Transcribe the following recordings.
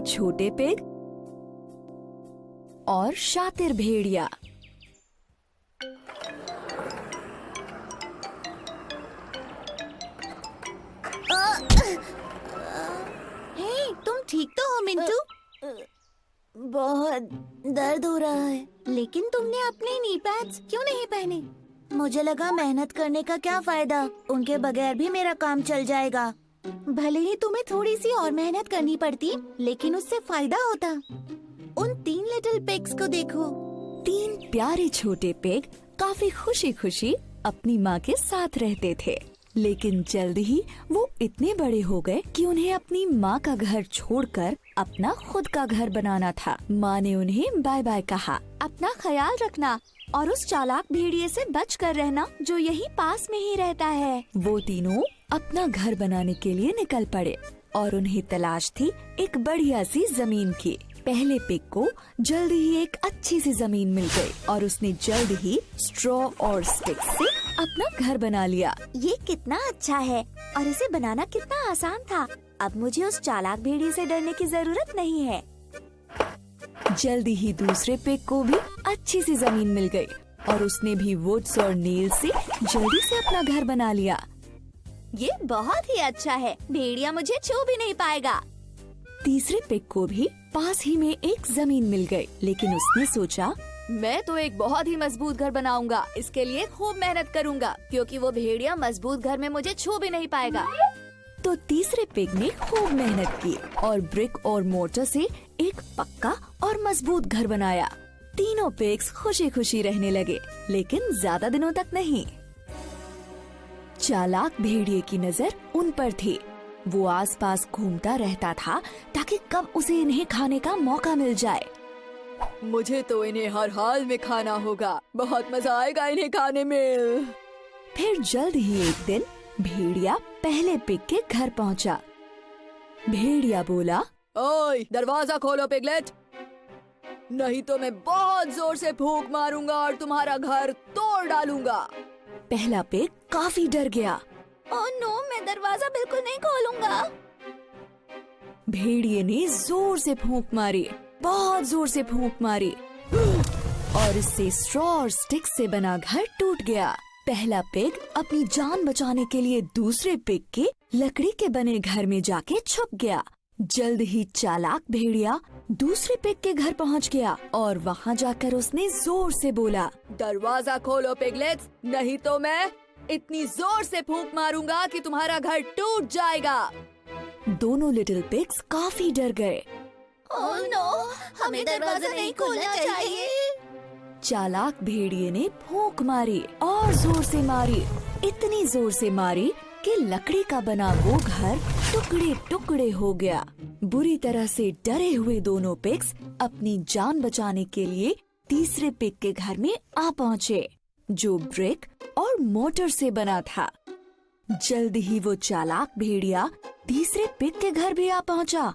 छोटे पिग और शातिर भेड़िया। हे, तुम ठीक तो हो मिंटू? बहुत दर्द हो रहा है। लेकिन तुमने अपने नी पैड्स क्यों नहीं पहने? मुझे लगा मेहनत करने का क्या फायदा, उनके बगैर भी मेरा काम चल जाएगा। भले ही तुम्हें थोड़ी सी और मेहनत करनी पड़ती, लेकिन उससे फायदा होता। उन 3 लिटिल पिग्स को देखो। 3 प्यारे छोटे पिग काफी खुशी खुशी अपनी माँ के साथ रहते थे। लेकिन जल्द ही वो इतने बड़े हो गए कि उन्हें अपनी माँ का घर छोड़कर अपना खुद का घर बनाना था। माँ ने उन्हें बाय बाय कहा। अपना ख्याल रखना और उस चालाक भेड़िए से बच कर रहना जो यहीं पास में ही रहता है। वो तीनों अपना घर बनाने के लिए निकल पड़े और उन्हें तलाश थी एक बढ़िया सी जमीन की। पहले पिग को जल्द ही एक अच्छी सी जमीन मिल गई और उसने जल्द ही स्ट्रॉ और स्टिक से अपना घर बना लिया। ये कितना अच्छा है और इसे बनाना कितना आसान था। अब मुझे उस चालाक भेड़िए से डरने की जरूरत नहीं है। जल्दी ही दूसरे पिग को भी अच्छी सी जमीन मिल गई और उसने भी वुड्स और नील से जल्दी से अपना घर बना लिया। ये बहुत ही अच्छा है, भेड़िया मुझे छू भी नहीं पाएगा। तीसरे पिग को भी पास ही में एक जमीन मिल गई, लेकिन उसने सोचा मैं तो एक बहुत ही मजबूत घर बनाऊंगा। इसके लिए खूब मेहनत करूंगा, क्योंकि वो भेड़िया मजबूत घर में मुझे छू भी नहीं पाएगा। तो तीसरे पिग ने खूब मेहनत की और ब्रिक और मोर्टर से एक पक्का और मजबूत घर बनाया। तीनों पिग्स खुशी खुशी रहने लगे, लेकिन ज्यादा दिनों तक नहीं। चालाक भेड़िए की नजर उन पर थी। वो आसपास घूमता रहता था ताकि कब उसे इन्हें खाने का मौका मिल जाए। मुझे तो इन्हें हर हाल में खाना होगा, बहुत मजा आएगा इन्हें खाने में। फिर जल्द ही एक दिन भेड़िया पहले पिग के घर पहुंचा। भेड़िया बोला, ओए, दरवाजा खोलो पिगलेट, नहीं तो मैं बहुत जोर से फूंक मारूंगा और तुम्हारा घर तोड़ डालूंगा। पहला पिग काफी डर गया। ओह नो, मैं दरवाजा बिल्कुल नहीं खोलूंगा। भेड़िए ने जोर से फूंक मारी, बहुत जोर से फूंक मारी और इससे स्ट्रॉ और स्टिक से बना घर टूट गया। पहला पिग अपनी जान बचाने के लिए दूसरे पिग के लकड़ी के बने घर में जाके छुप गया। जल्द ही चालाक भेड़िया दूसरे पिग के घर पहुंच गया और वहां जाकर उसने जोर से बोला, दरवाजा खोलो पिगलेट्स, नहीं तो मैं इतनी जोर से फूंक मारूंगा कि तुम्हारा घर टूट जाएगा। दोनों लिटिल पिग्स काफी डर गए। ओह नो, हमें दरवाजा नहीं खोलना चाहिए। चालाक भेड़िए ने फूंक मारी और जोर से मारी, इतनी जोर से मारी कि लकड़ी का बना वो घर टुकड़े टुकड़े हो गया। बुरी तरह से डरे हुए दोनों पिग्स अपनी जान बचाने के लिए तीसरे पिग के घर में आ पहुँचे, जो ब्रिक और मोटर से बना था। जल्द ही वो चालाक भेड़िया तीसरे पिग के घर भी आ पहुँचा।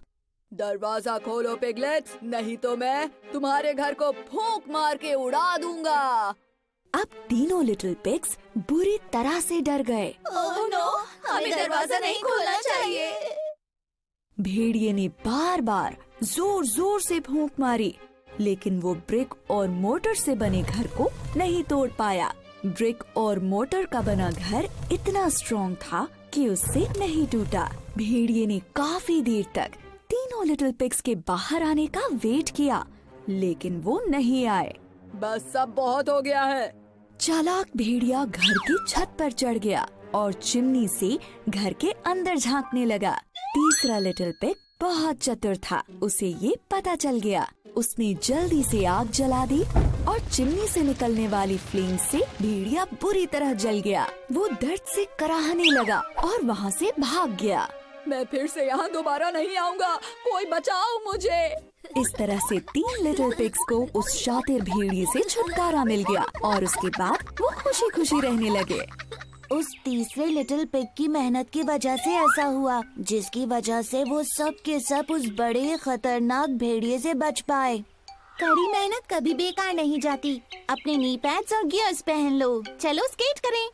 दरवाजा खोलो पिगलेट्स, नहीं तो मैं तुम्हारे घर को फूंक मार के उड़ा दूंगा। अब तीनों लिटिल पिग्स बुरी तरह से डर गए। ओह नो, हमें दरवाजा नहीं खोलना चाहिए। भेड़िए ने बार बार जोर जोर से फूंक मारी, लेकिन वो ब्रिक और मोटर से बने घर को नहीं तोड़ पाया। ब्रिक और मोटर का बना घर इतना स्ट्रॉन्ग था कि उससे नहीं टूटा। भेड़िए ने काफी देर तक तीनों लिटिल पिग्स के बाहर आने का वेट किया, लेकिन वो नहीं आए। बस सब बहुत हो गया है। चालाक भेड़िया घर की छत पर चढ़ गया और चिमनी से घर के अंदर झांकने लगा। तीसरा लिटिल पिग बहुत चतुर था, उसे ये पता चल गया। उसने जल्दी से आग जला दी और चिमनी से निकलने वाली फ्लेम से भेड़िया बुरी तरह जल गया। वो दर्द से कराहने लगा और वहाँ से भाग गया। मैं फिर से यहाँ दोबारा नहीं आऊँगा, कोई बचाओ मुझे। इस तरह से 3 लिटिल पिग्स को उस शातिर भेड़िए से छुटकारा मिल गया और उसके बाद वो खुशी खुशी रहने लगे। उस तीसरे लिटिल पिग की मेहनत की वजह से ऐसा हुआ, जिसकी वजह से वो सब के सब उस बड़े खतरनाक भेड़िए से बच पाए। कड़ी मेहनत कभी बेकार नहीं जाती। अपने नी पैड्स और गियर्स पहन लो, चलो स्केट करें।